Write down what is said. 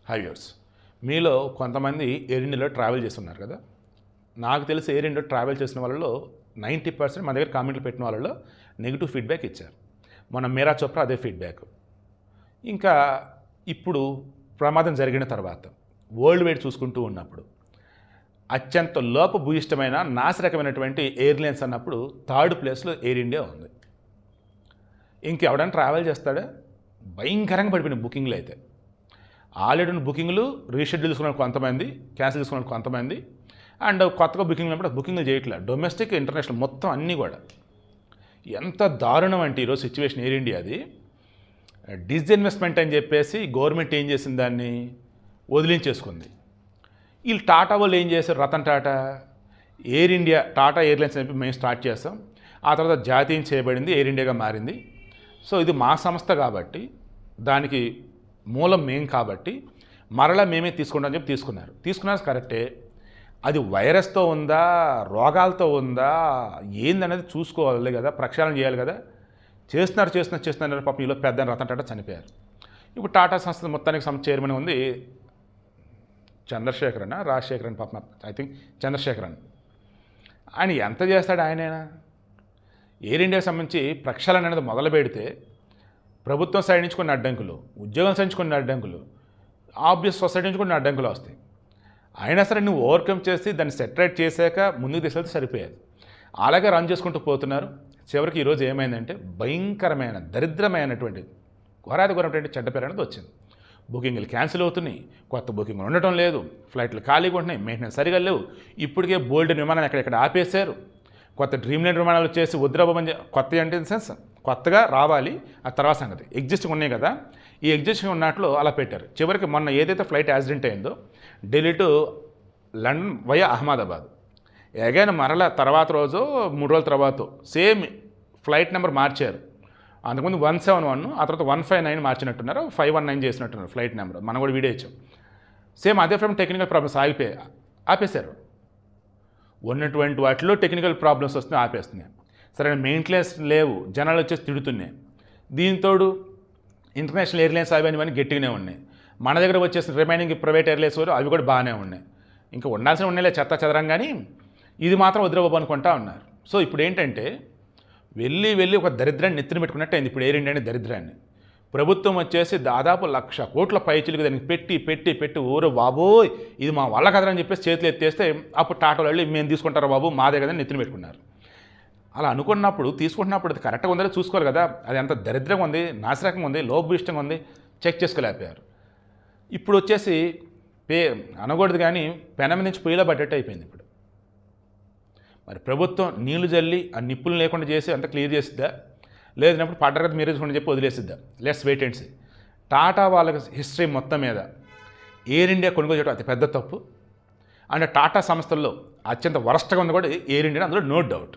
High viewers, మీలో కొంతమంది air ఇండియాలో ట్రావెల్ చేస్తున్నారు కదా. నాకు తెలిసి ఎయిర్ ఇండియాలో ట్రావెల్ చేసిన వాళ్ళలో 90% మా దగ్గర కామెంట్లు పెట్టిన వాళ్ళలో నెగిటివ్ ఫీడ్బ్యాక్ ఇచ్చారు. మన మీరా చోప్రా అదే ఫీడ్బ్యాక్. ఇంకా ఇప్పుడు ప్రమాదం జరిగిన తర్వాత వరల్డ్ వైడ్ చూసుకుంటూ ఉన్నప్పుడు అత్యంత లోపభూయిష్టమైన నాశరకమైనటువంటి ఎయిర్లైన్స్ అన్నప్పుడు థర్డ్ ప్లేస్లో ఎయిర్ ఇండియా ఉంది. ఇంకెవడైనా ట్రావెల్ చేస్తాడా? భయంకరంగా పడిపోయిన బుకింగ్లు అయితే ఆల్రెడీ ఉన్న బుకింగ్లు రీషెడ్యూల్ తీసుకున్న కొంతమంది, క్యాన్సిల్ తీసుకున్న కొంతమంది, అండ్ కొత్తగా బుకింగ్ ఉన్నప్పుడు బుకింగ్లు చేయట్లేదు. డొమెస్టిక్, ఇంటర్నేషనల్ మొత్తం అన్నీ కూడా. ఎంత దారుణం అంటే ఈరోజు సిచ్యువేషన్ ఎయిర్ ఇండియాది. డిస్ఇన్వెస్ట్మెంట్ అని చెప్పేసి గవర్నమెంట్ ఏం చేసింది, దాన్ని వదిలించేసుకుంది. వీళ్ళు టాటా వాళ్ళు ఏం చేశారు, Ratan Tata Air India, Tata airlines అని చెప్పి మేము స్టార్ట్ చేస్తాం. ఆ తర్వాత జాతీయం చేయబడింది, ఎయిర్ ఇండియాగా మారింది. సో ఇది మా సంస్థ కాబట్టి, దానికి మూలం మేం కాబట్టి మరలా మేమే తీసుకుంటామని చెప్పి తీసుకున్నారు కరెక్టే. అది వైరస్తో ఉందా, రోగాలతో ఉందా, ఏందనేది చూసుకోవాలి కదా, ప్రక్షాళన చేయాలి కదా. చేస్తున్నారు పాపం. ఈలో పెద్ద రతన్ టాటా చనిపోయారు. ఇప్పుడు టాటా సంస్థ మొత్తానికి చైర్మన్ ఉంది చంద్రశేఖరన్, రాజశేఖరన్, పాపం ఐ థింక్ చంద్రశేఖరన్. ఆయన ఎంత చేస్తాడు ఆయనైనా? ఎయిర్ ఇండియాకి సంబంధించి ప్రక్షాళన అనేది మొదలు పెడితే ప్రభుత్వం సైడ్ నుంచి కొన్ని అడ్డంకులు, ఉద్యోగం సైడ్ నుంచి కొన్ని అడ్డంకులు, ఆబ్వియస్ సొసైటీ నుంచి కొన్ని అడ్డంకులు వస్తాయి. అయినా సరే నువ్వు ఓవర్కమ్ చేసి దాన్ని సెటరేట్ చేశాక ముందుకు తీసుకెళ్తే సరిపోయేది. అలాగే రన్ చేసుకుంటూ పోతున్నారు. చివరికి ఈరోజు ఏమైందంటే భయంకరమైన దరిద్రమైనటువంటి ఘోరాది చెడ్డ పేరు అనేది వచ్చింది. బుకింగ్లు క్యాన్సిల్ అవుతున్నాయి, కొత్త బుకింగ్లు ఉండటం లేదు, ఫ్లైట్లు ఖాళీగా ఉంటున్నాయి, మెయింటెనెన్స్ సరిగా లేవు. ఇప్పటికే బోల్డెన్ విమానాలు ఎక్కడెక్కడ ఆపేశారు. కొత్త డ్రీమ్లైన్ విమానాలు వచ్చేసి వద్దురాబోమని, కొత్త అంటే ఇన్ సెన్స్ కొత్తగా రావాలి, ఆ తర్వాత సంగతి. ఎగ్జిస్టింగ్ ఉన్నాయి కదా, ఈ ఎగ్జిస్టింగ్ ఉన్నట్లు అలా పెట్టారు. చివరికి మొన్న ఏదైతే ఫ్లైట్ యాక్సిడెంట్ అయిందో Delhi to London via Ahmedabad, again మరలా తర్వాత రోజు 3 రోజుల తర్వాత సేమ్ ఫ్లైట్ నెంబర్ మార్చారు. అంతకుముందు 171, ఆ తర్వాత 159 మార్చినట్టున్నారు, 519 చేసినట్టున్నారు ఫ్లైట్ నెంబర్. మనం కూడా వీడియో ఇచ్చాం. సేమ్ అదే ఫ్రమ్ టెక్నికల్ ప్రాబ్లమ్స్ ఆపేశారు. ఉన్నటువంటి వాటిలో టెక్నికల్ ప్రాబ్లమ్స్ వస్తున్నాయి, ఆపేస్తున్నాయి. సరైన మెయింటెనెన్స్ లేవు, జనాలు వచ్చేసి తిడుతున్నాయి. దీంతోడు ఇంటర్నేషనల్ ఎయిర్లైన్స్ అవన్నీ గట్టిగానే ఉన్నాయి. మన దగ్గర వచ్చేసిన రిమైనింగ్ ప్రైవేట్ ఎయిర్లైన్స్ అవి కూడా బాగానే ఉన్నాయి. ఇంకా ఉండాల్సిన ఉన్నాయిలే చెత్త చెదరం, కానీ ఇది మాత్రం వదిలేబాబు అనుకుంటా ఉన్నారు. సో ఇప్పుడు ఏంటంటే వెళ్ళి ఒక దరిద్రాన్ని నెత్తిన పెట్టుకున్నట్టు అయింది ఇప్పుడు ఎయిర్ ఇండియా అనే దరిద్రాన్ని. ప్రభుత్వం వచ్చేసి దాదాపు 1,00,000 కోట్ల పైచిలకు దానికి పెట్టి ఊరు బాబోయ్ ఇది మా వల్ల కదరని చెప్పేసి చేతులు ఎత్తేస్తే అప్పుడు టాటాలు వెళ్ళి మేము తీసుకుంటారా బాబు మా దగ్గర నెత్తిన పెట్టుకున్నారు. అలా అనుకున్నప్పుడు తీసుకుంటున్నప్పుడు అది కరెక్ట్గా ఉందో చూసుకోవాలి కదా. అది ఎంత దరిద్రంగా ఉంది, నాశరకంగా ఉంది, లోభభూయిష్టంగా ఉంది, చెక్ చేసుకోలేకపోయారు. ఇప్పుడు వచ్చేసి అనకూడదు కానీ పెనం నుంచి పొయ్యిలో పడ్డట్టు అయిపోయింది. ఇప్పుడు మరి ప్రభుత్వం నీళ్లు జల్లి ఆ నిప్పులు లేకుండా చేసి అంత క్లియర్ చేసిద్దా, లేదన్నప్పుడు పడ్డరు కదా మీరే చూసుకుని చెప్పి వదిలేసిద్దా? Let's wait and see. Tata వాళ్ళకి హిస్టరీ మొత్తం మీద ఎయిర్ ఇండియా కొనుగోలు చేయడం అతి పెద్ద తప్పు. అండ్ టాటా సంస్థల్లో అత్యంత వరస్ట్గా ఉంది కూడా ఎయిర్ ఇండియా, అందులో నో డౌట్.